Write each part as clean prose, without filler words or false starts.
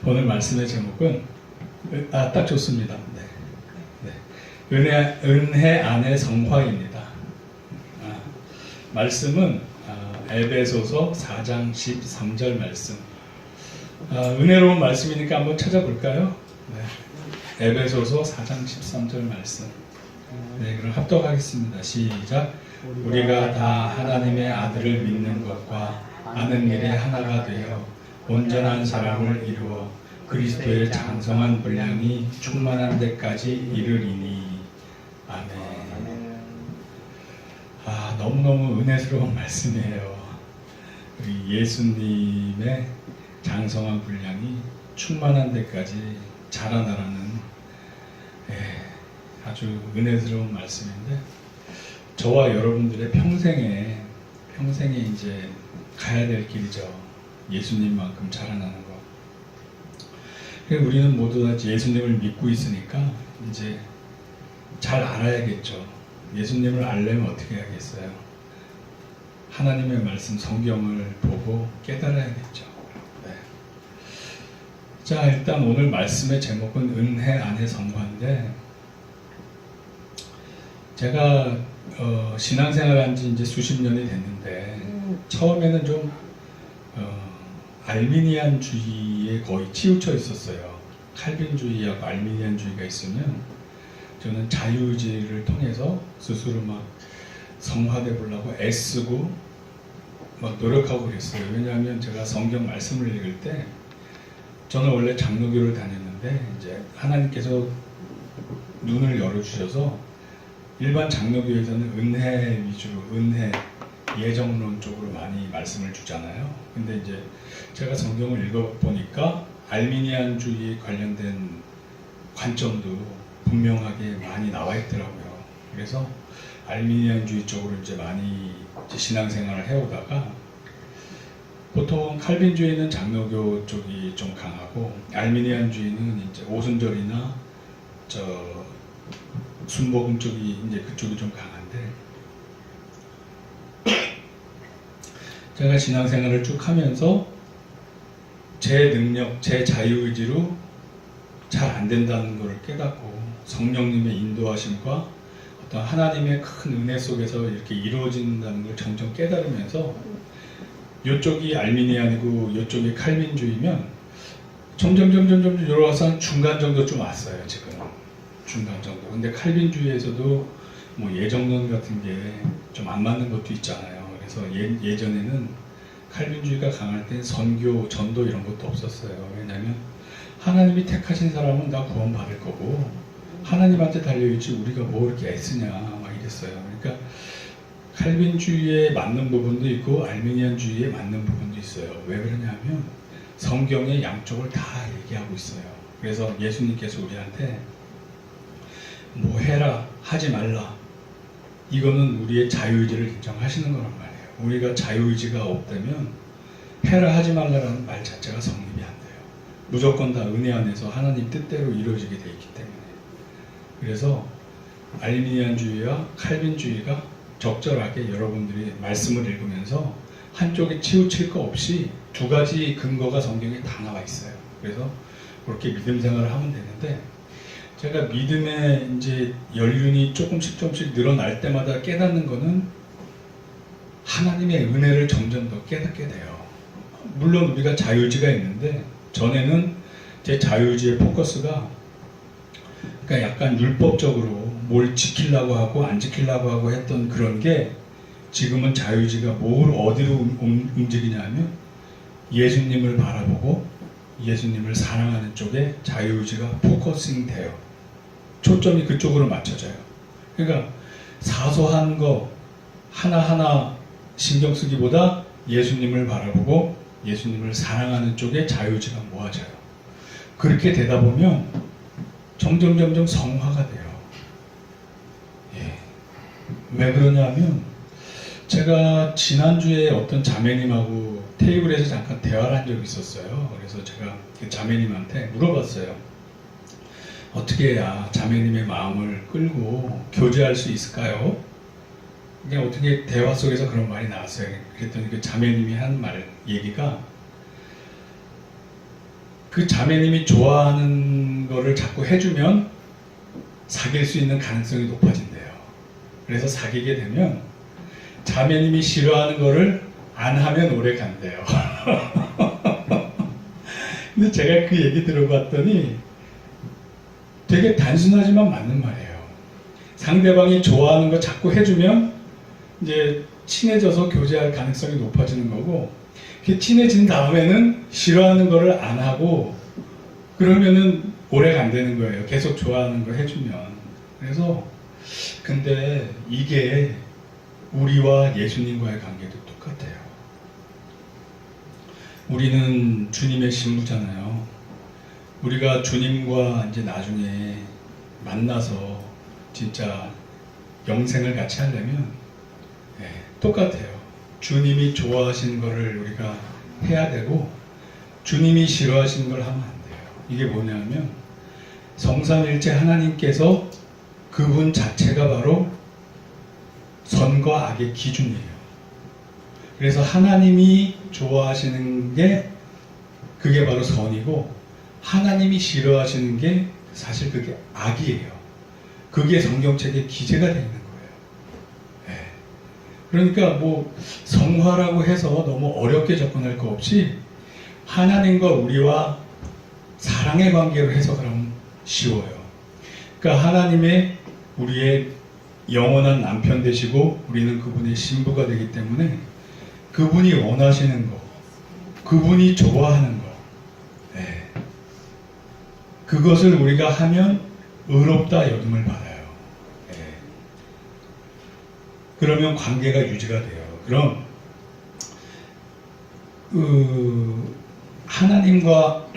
오늘 말씀의 제목은 딱 좋습니다. 네. 은혜 안의 성화입니다. 말씀은 에베소서 4장 13절 말씀. 은혜로운 말씀이니까 한번 찾아볼까요? 네. 에베소서 4장 13절 말씀. 네, 그럼 합독하겠습니다. 시작. 우리가 다 하나님의 아들을 믿는 것과 아는 일에 하나가 되어 온전한 사람을 이루어 그리스도의 장성한 분량이 충만한 데까지 이르리니. 아멘. 너무너무 은혜스러운 말씀이에요. 우리 예수님의 장성한 분량이 충만한 데까지 자라나라는 아주 은혜스러운 말씀인데, 저와 여러분들의 평생에 이제 가야 될 길이죠. 예수님만큼 자라나는 거. 우리는 모두 다 예수님을 믿고 있으니까 이제 잘 알아야겠죠. 예수님을 알려면 어떻게 해야겠어요? 하나님의 말씀 성경을 보고 깨달아야겠죠. 네. 자, 일단 오늘 말씀의 제목은 은혜 안의 성화인데, 제가 신앙생활한 지 이제 수십 년이 됐는데 처음에는 좀 알미니안주의에 거의 치우쳐 있었어요. 칼빈주의하고 알미니안주의가 있으면 저는 자유의지를 통해서 스스로 막 성화돼 보려고 애쓰고 막 노력하고 그랬어요. 왜냐하면 제가 성경 말씀을 읽을 때, 저는 원래 장로교를 다녔는데 이제 하나님께서 눈을 열어주셔서 일반 장로교에서는 은혜 위주로, 은혜 예정론 쪽으로 많이 말씀을 주잖아요. 근데 이제 제가 성경을 읽어보니까 알미니안주의 관련된 관점도 분명하게 많이 나와 있더라고요. 그래서 알미니안주의 쪽으로 이제 많이 신앙생활을 해오다가, 보통 칼빈주의는 장로교 쪽이 좀 강하고 알미니안주의는 이제 오순절이나 순복음 쪽이 이제 그쪽이 좀 강한데, 제가 신앙생활을 쭉 하면서 제 능력, 제 자유의지로 잘 안 된다는 것을 깨닫고 성령님의 인도하심과 어떤 하나님의 큰 은혜 속에서 이렇게 이루어진다는 걸 점점 깨달으면서, 이쪽이 알미니안이고 이쪽이 칼빈주의면 점점 이러고서 중간 정도 좀 왔어요. 지금 중간 정도. 근데 칼빈주의에서도 뭐 예정론 같은 게 좀 안 맞는 것도 있잖아요. 그래서 예전에는 칼빈주의가 강할 때 선교, 전도 이런 것도 없었어요. 왜냐하면 하나님이 택하신 사람은 다 구원받을 거고 하나님한테 달려있지 우리가 뭐 이렇게 애쓰냐 막 이랬어요. 그러니까 칼빈주의에 맞는 부분도 있고 알미니안주의에 맞는 부분도 있어요. 왜 그러냐면 성경의 양쪽을 다 얘기하고 있어요. 그래서 예수님께서 우리한테 뭐 해라, 하지 말라, 이거는 우리의 자유의지를 인정하시는 거란 말이에요. 우리가 자유의지가 없다면 해라, 하지 말라라는 말 자체가 성립이 안 돼요. 무조건 다 은혜 안에서 하나님 뜻대로 이루어지게 돼 있기 때문에. 그래서 알미니안주의와 칼빈주의가 적절하게 여러분들이 말씀을 읽으면서 한쪽에 치우칠 거 없이 두 가지 근거가 성경에 다 나와 있어요. 그래서 그렇게 믿음 생활을 하면 되는데, 제가 믿음의 이제 연륜이 조금씩 늘어날 때마다 깨닫는 거는 하나님의 은혜를 점점 더 깨닫게 돼요. 물론 우리가 자유의지가 있는데, 전에는 제 자유의지의 포커스가 그러니까 약간 율법적으로 뭘 지키려고 하고 안 지키려고 하고 했던 그런 게, 지금은 자유의지가 어디로 움직이냐면 예수님을 바라보고 예수님을 사랑하는 쪽에 자유의지가 포커싱 돼요. 초점이 그쪽으로 맞춰져요. 그러니까 사소한 거 하나하나 신경 쓰기보다 예수님을 바라보고 예수님을 사랑하는 쪽에 자유의지가 모아져요. 그렇게 되다 보면 점점 성화가 돼요. 왜 그러냐면, 제가 지난주에 어떤 자매님하고 테이블에서 잠깐 대화를 한 적이 있었어요. 그래서 제가 그 자매님한테 물어봤어요. 어떻게 해야 자매님의 마음을 끌고 교제할 수 있을까요? 그냥 어떻게 대화 속에서 그런 말이 나왔어요. 그랬더니 그 자매님이 한 얘기가, 그 자매님이 좋아하는 거를 자꾸 해주면 사귈 수 있는 가능성이 높아진대요. 그래서 사귀게 되면 자매님이 싫어하는 거를 안 하면 오래 간대요. 근데 제가 그 얘기 들어봤더니 되게 단순하지만 맞는 말이에요. 상대방이 좋아하는 거 자꾸 해주면 이제 친해져서 교제할 가능성이 높아지는 거고, 친해진 다음에는 싫어하는 거를 안 하고 그러면은 오래 간다는 거예요. 계속 좋아하는 거 해주면. 그래서 근데 이게 우리와 예수님과의 관계도 똑같아요. 우리는 주님의 신부잖아요. 우리가 주님과 이제 나중에 만나서 진짜 영생을 같이 하려면 똑같아요. 주님이 좋아하시는 거를 우리가 해야 되고 주님이 싫어하시는 걸 하면 안 돼요. 이게 뭐냐면 성삼일체 하나님께서 그분 자체가 바로 선과 악의 기준이에요. 그래서 하나님이 좋아하시는 게 그게 바로 선이고 하나님이 싫어하시는 게 사실 그게 악이에요. 그게 성경책에 기재가 되어 있는 거예요. 그러니까 뭐 성화라고 해서 너무 어렵게 접근할 거 없이 하나님과 우리와 사랑의 관계로 해석하면 쉬워요. 그러니까 하나님의 우리의 영원한 남편 되시고 우리는 그분의 신부가 되기 때문에 그분이 원하시는 거, 그분이 좋아하는 거, 그것을 우리가 하면 의롭다 여김을 받아요. 그러면 관계가 유지가 돼요. 그럼 하나님과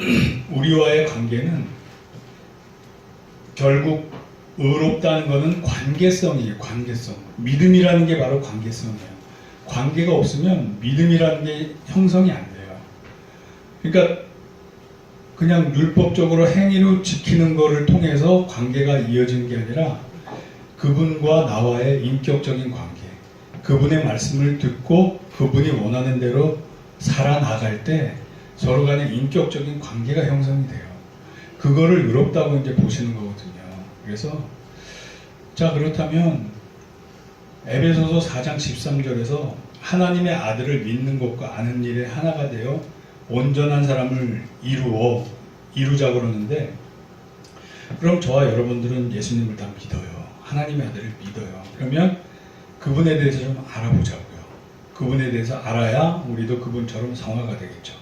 우리와의 관계는 결국 의롭다는 것은 관계성이에요. 관계성. 믿음이라는 게 바로 관계성이에요. 관계가 없으면 믿음이라는 게 형성이 안 돼요. 그러니까 그냥 율법적으로 행위로 지키는 것을 통해서 관계가 이어지는 게 아니라 그분과 나와의 인격적인 관계, 그분의 말씀을 듣고 그분이 원하는 대로 살아나갈 때 서로 간에 인격적인 관계가 형성이 돼요. 그거를 의롭다고 이제 보시는 거거든요. 그래서 자, 그렇다면 에베소서 4장 13절에서 하나님의 아들을 믿는 것과 아는 일에 하나가 되어 온전한 사람을 이루자 그러는데, 그럼 저와 여러분들은 예수님을 다 믿어요. 하나님의 아들을 믿어요. 그러면 그분에 대해서 좀 알아보자고요. 그분에 대해서 알아야 우리도 그분처럼 성화가 되겠죠.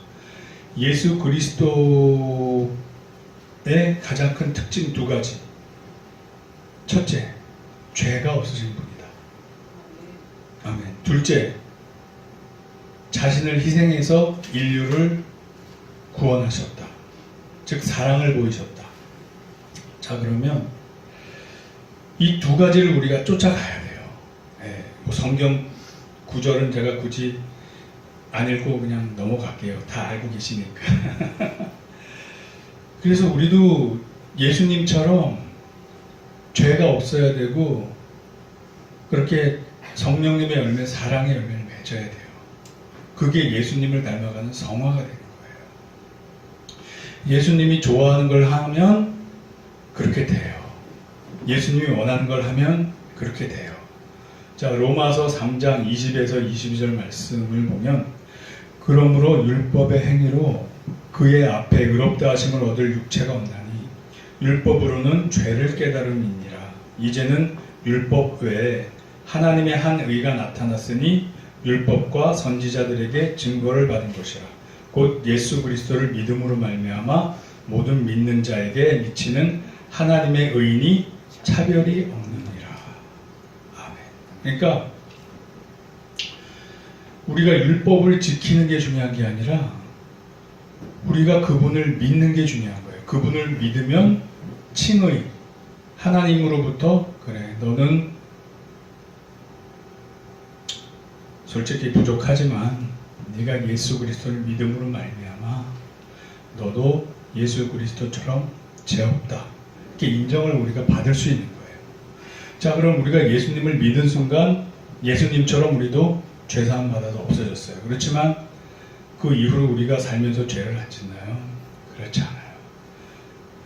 예수 그리스도의 가장 큰 특징 두 가지. 첫째, 죄가 없으신 분이다. 아멘. 둘째, 자신을 희생해서 인류를 구원하셨다. 즉 사랑을 보이셨다. 자, 그러면 이 두 가지를 우리가 쫓아가야 돼요. 뭐 성경 구절은 제가 굳이 안 읽고 그냥 넘어갈게요. 다 알고 계시니까. 그래서 우리도 예수님처럼 죄가 없어야 되고 그렇게 성령님의 열매, 사랑의 열매를 맺어야 돼요. 그게 예수님을 닮아가는 성화가 되는 거예요. 예수님이 좋아하는 걸 하면 그렇게 돼요. 예수님이 원하는 걸 하면 그렇게 돼요. 자, 로마서 3장 20에서 22절 말씀을 보면 그러므로 율법의 행위로 그의 앞에 의롭다 하심을 얻을 육체가 없나니 율법으로는 죄를 깨달음이니라. 이제는 율법 외에 하나님의 한 의가 나타났으니 율법과 선지자들에게 증거를 받은 것이라. 곧 예수 그리스도를 믿음으로 말미암아 모든 믿는 자에게 미치는 하나님의 의인이 차별이 없느니라. 아멘. 그러니까 우리가 율법을 지키는 게 중요한 게 아니라 우리가 그분을 믿는 게 중요한 거예요. 그분을 믿으면 칭의, 하나님으로부터 그래, 너는 솔직히 부족하지만 네가 예수 그리스도를 믿음으로 말미암아 너도 예수 그리스도처럼 죄 없다. 이렇게 인정을 우리가 받을 수 있는 거예요. 자, 그럼 우리가 예수님을 믿은 순간 예수님처럼 우리도 죄사함 받아서 없어졌어요. 그렇지만 그 이후로 우리가 살면서 죄를 안 짓나요? 그렇지 않아요.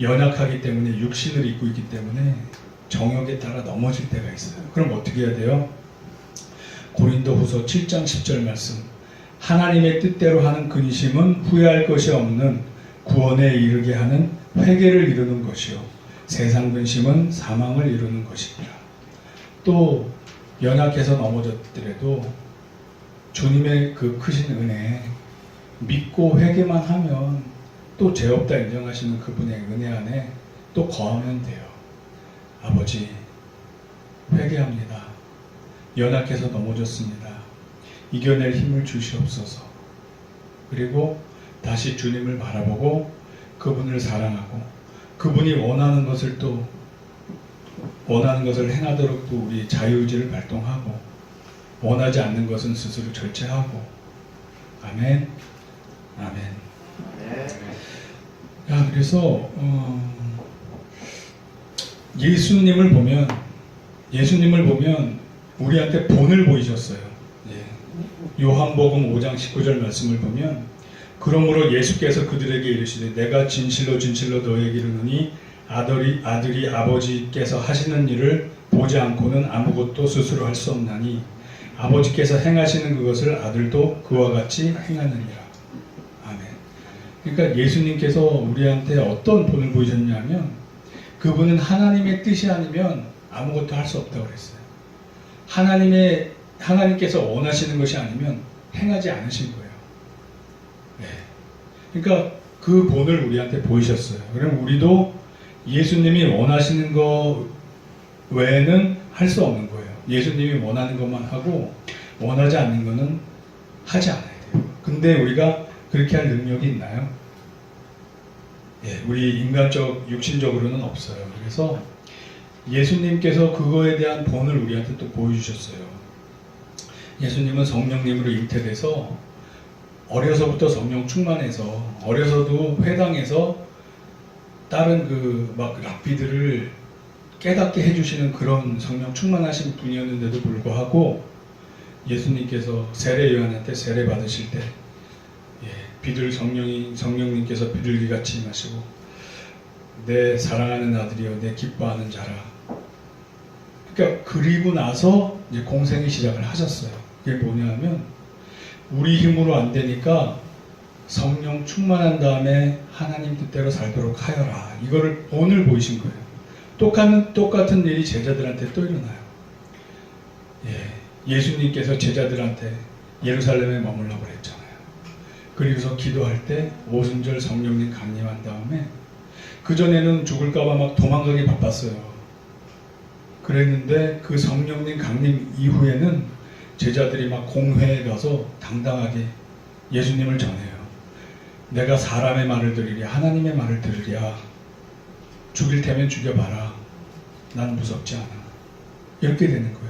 연약하기 때문에 육신을 입고 있기 때문에 정욕에 따라 넘어질 때가 있어요. 그럼 어떻게 해야 돼요? 고린도후서 7장 10절 말씀. 하나님의 뜻대로 하는 근심은 후회할 것이 없는 구원에 이르게 하는 회개를 이루는 것이요 세상 근심은 사망을 이루는 것이니라. 또 연약해서 넘어졌더라도 주님의 그 크신 은혜 믿고 회개만 하면 또 죄 없다 인정하시는 그분의 은혜 안에 또 거하면 돼요. 아버지 회개합니다. 연약해서 넘어졌습니다. 이겨낼 힘을 주시옵소서. 그리고 다시 주님을 바라보고 그분을 사랑하고 그분이 원하는 것을 행하도록 또 우리 자유의지를 발동하고 원하지 않는 것은 스스로 절제하고 아멘. 아멘. 야, 그래서 예수님을 보면 우리한테 본을 보이셨어요. 예. 요한복음 5장 19절 말씀을 보면 그러므로 예수께서 그들에게 이르시되 내가 진실로 너희에게 이르노니 아들이 아버지께서 하시는 일을 보지 않고는 아무것도 스스로 할 수 없나니 아버지께서 행하시는 그것을 아들도 그와 같이 행하느니라. 아멘. 그러니까 예수님께서 우리한테 어떤 본을 보이셨냐면 그분은 하나님의 뜻이 아니면 아무것도 할 수 없다고 그랬어요. 하나님께서 원하시는 것이 아니면 행하지 않으신 거예요. 네. 그러니까 그 본을 우리한테 보이셨어요. 그럼 우리도 예수님이 원하시는 거 외에는 할 수 없는 거예요. 예수님이 원하는 것만 하고 원하지 않는 것은 하지 않아야 돼요. 근데 우리가 그렇게 할 능력이 있나요? 예, 우리 육신적으로는 없어요. 그래서 예수님께서 그거에 대한 본을 우리한테 또 보여주셨어요. 예수님은 성령님으로 잉태돼서 어려서부터 성령 충만해서 어려서도 회당에서 다른 막 랍비들을 깨닫게 해주시는 그런 성령 충만하신 분이었는데도 불구하고 예수님께서 세례 요한한테 세례 받으실 때 성령님께서 비둘기같이 임하시고 내 사랑하는 아들이여 내 기뻐하는 자라. 그러니까 그리고 나서 이제 공생의 시작을 하셨어요. 그게 뭐냐면 우리 힘으로 안 되니까 성령 충만한 다음에 하나님 뜻대로 살도록 하여라. 이거를 본을 보이신 거예요. 똑같은 일이 제자들한테 또 일어나요. 예수님께서 제자들한테 예루살렘에 머물라고 그랬잖아요. 그리고서 기도할 때 오순절 성령님 강림한 다음에 그전에는 죽을까봐 막 도망가기 바빴어요. 그랬는데 그 성령님 강림 이후에는 제자들이 막 공회에 가서 당당하게 예수님을 전해요. 내가 사람의 말을 들으랴 하나님의 말을 들으랴. 죽일 테면 죽여봐라. 난 무섭지 않아. 이렇게 되는 거예요.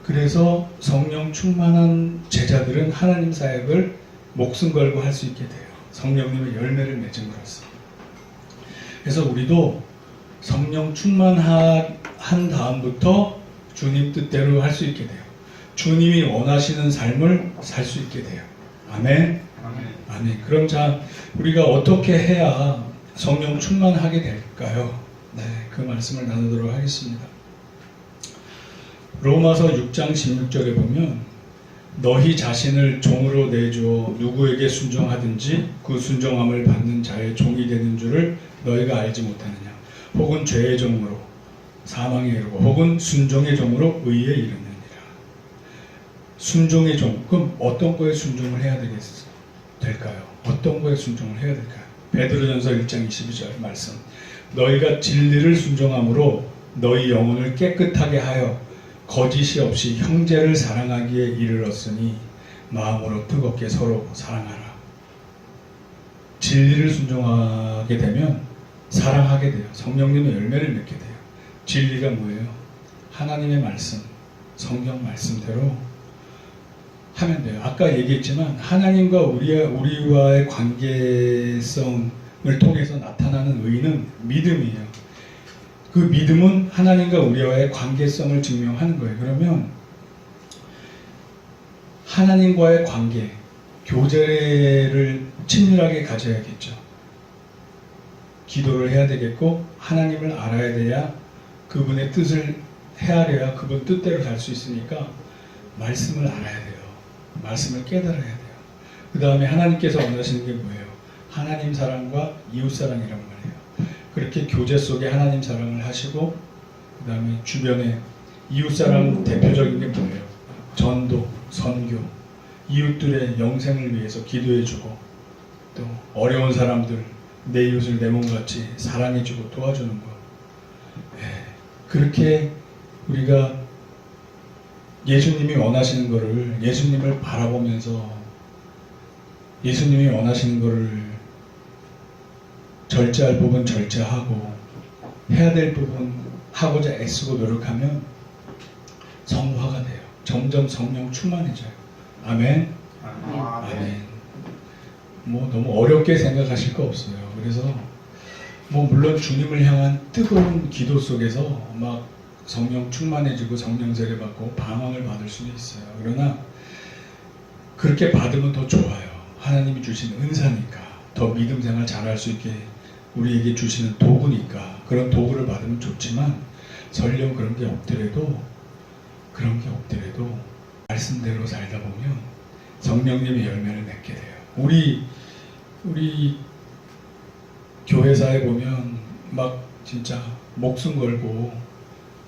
그래서 성령 충만한 제자들은 하나님 사역을 목숨 걸고 할 수 있게 돼요. 성령님의 열매를 맺음으로써. 그래서 우리도 성령 충만한 다음부터 주님 뜻대로 할 수 있게 돼요. 주님이 원하시는 삶을 살 수 있게 돼요. 아멘. 아멘. 그럼 자, 우리가 어떻게 해야 성령 충만하게 될까요? 네, 그 말씀을 나누도록 하겠습니다. 로마서 6장 16절에 보면 너희 자신을 종으로 내주어 누구에게 순종하든지 그 순종함을 받는 자의 종이 되는 줄을 너희가 알지 못하느냐. 혹은 죄의 종으로 사망에 이르고 혹은 순종의 종으로 의에 이르느니라. 순종의 종. 그럼 어떤 거에 순종을 해야 될까요? 어떤 거에 순종을 해야 될까요? 베드로전서 1장 22절 말씀. 너희가 진리를 순종함으로 너희 영혼을 깨끗하게 하여 거짓이 없이 형제를 사랑하기에 이르렀으니 마음으로 뜨겁게 서로 사랑하라. 진리를 순종하게 되면 사랑하게 돼요. 성령님의 열매를 맺게 돼요. 진리가 뭐예요? 하나님의 말씀, 성경 말씀대로 하면 돼요. 아까 얘기했지만 하나님과 우리와의 관계성을 통해서 나타나는 의는 믿음이에요. 그 믿음은 하나님과 우리와의 관계성을 증명하는 거예요. 그러면 하나님과의 관계, 교제를 친밀하게 가져야겠죠. 기도를 해야 되겠고 하나님을 알아야 돼야 그분의 뜻을 헤아려야 그분 뜻대로 살 수 있으니까 말씀을 알아야 돼요. 말씀을 깨달아야 돼요. 그 다음에 하나님께서 원하시는 게 뭐예요? 하나님 사랑과 이웃 사랑이란 말이에요. 그렇게 교제 속에 하나님 사랑을 하시고 그 다음에 주변에 이웃 사랑 대표적인 게 뭐예요? 전도, 선교, 이웃들의 영생을 위해서 기도해주고 또 어려운 사람들 내 이웃을 내 몸같이 사랑해주고 도와주는 것. 그렇게 우리가 예수님이 원하시는 거를 예수님을 바라보면서 예수님이 원하시는 거를 절제할 부분 절제하고 해야 될 부분 하고자 애쓰고 노력하면 성화가 돼요. 점점 성령 충만해져요. 아멘. 아멘. 뭐 너무 어렵게 생각하실 거 없어요. 그래서 뭐 물론 주님을 향한 뜨거운 기도 속에서 막 성령 충만해지고 성령 세례 받고 방언을 받을 수는 있어요. 그러나 그렇게 받으면 더 좋아요. 하나님이 주신 은사니까 더 믿음 생활 잘할 수 있게 우리에게 주시는 도구니까 그런 도구를 받으면 좋지만 설령 그런 게 없더라도 말씀대로 살다 보면 성령님의 열매를 맺게 돼요. 우리 교회사에 보면 막 진짜 목숨 걸고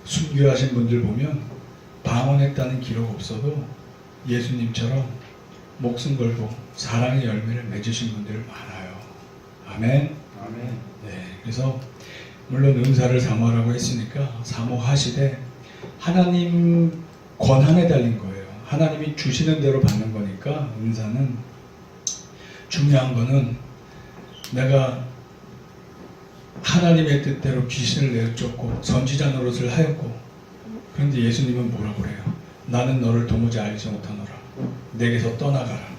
순교하신 분들 보면 방언했다는 기록 없어도 예수님처럼 목숨 걸고 사랑의 열매를 맺으신 분들 많아요. 아멘. 아멘. 네, 그래서 물론 은사를 사모하라고 했으니까 사모하시되 하나님 권한에 달린 거예요. 하나님이 주시는 대로 받는 거니까 은사는 중요한 거는 내가 하나님의 뜻대로 귀신을 내쫓고 선지자 노릇을 하였고 그런데 예수님은 뭐라고 그래요? 나는 너를 도무지 알지 못하노라. 내게서 떠나가라.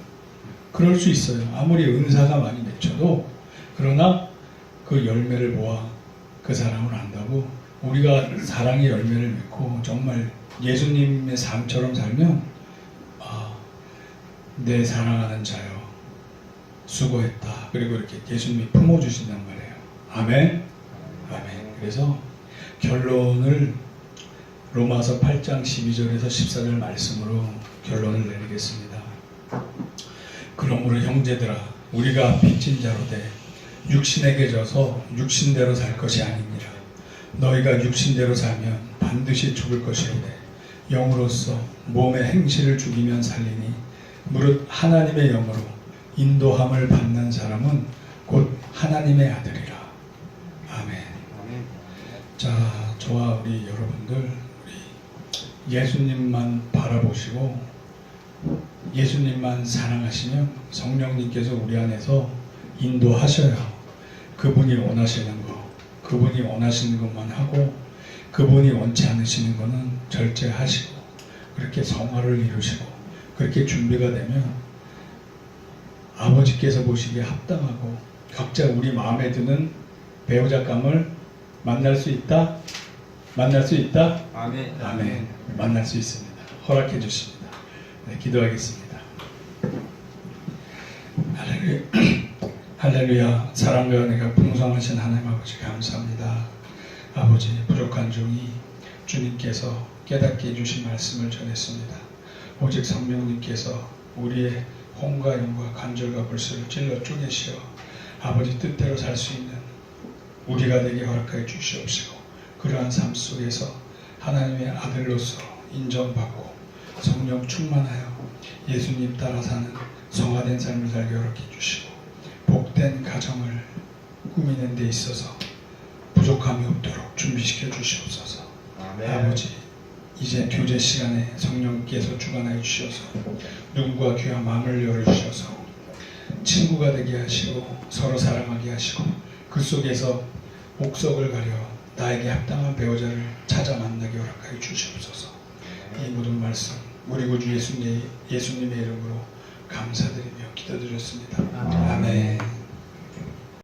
그럴 수 있어요. 아무리 은사가 많이 맺혀도 그러나 그 열매를 모아 그 사람을 안다고 우리가 사랑의 열매를 맺고 정말 예수님의 삶처럼 살면 내 사랑하는 자여 수고했다. 그리고 이렇게 예수님이 품어주신단 말이에요. 아멘. 아멘. 그래서 결론을 로마서 8장 12절에서 14절 말씀으로 결론을 내리겠습니다. 그러므로 형제들아 우리가 빚진 자로 돼 육신에게 져서 육신대로 살 것이 아니니라. 너희가 육신대로 살면 반드시 죽을 것이로되 영으로서 몸의 행실을 죽이면 살리니 무릇 하나님의 영으로 인도함을 받는 사람은 곧 하나님의 아들이라. 아멘. 자, 저와 우리 여러분들 우리 예수님만 바라보시고 예수님만 사랑하시면 성령님께서 우리 안에서 인도하셔요. 그분이 원하시는 거, 그분이 원하시는 것만 하고 그분이 원치 않으시는 거는 절제하시고 그렇게 성화를 이루시고 그렇게 준비가 되면 아버지께서 보시기에 합당하고 각자 우리 마음에 드는 배우자감을 만날 수 있다? 만날 수 있다? 아멘. 아멘. 만날 수 있습니다. 허락해 주십니다. 네, 기도하겠습니다. 할렐루야. 할렐루야. 사랑과 은혜가 풍성하신 하나님 아버지 감사합니다. 아버지 부족한 종이 주님께서 깨닫게 해주신 말씀을 전했습니다. 오직 성령님께서 우리의 혼과 영과 관절과 불수를 찔러 쪼개시어 아버지 뜻대로 살 수 있는 우리가 되게 허락하여 주시옵시고 그러한 삶 속에서 하나님의 아들로서 인정받고 성령 충만하여 예수님 따라 사는 성화된 삶을 살게 허락해 주시고 복된 가정을 꾸미는 데 있어서 부족함이 없도록 준비시켜 주시옵소서. 아멘. 아버지 이제 교제 시간에 성령께서 주관하여 주셔서 눈과 귀와 마음을 열어주셔서 친구가 되게 하시고 서로 사랑하게 하시고 그 속에서 옥석을 가려 나에게 합당한 배우자를 찾아 만나게 허락하여 주시옵소서. 이 모든 말씀 우리 구주 예수님의 이름으로 감사드리며 기도드렸습니다. 아멘.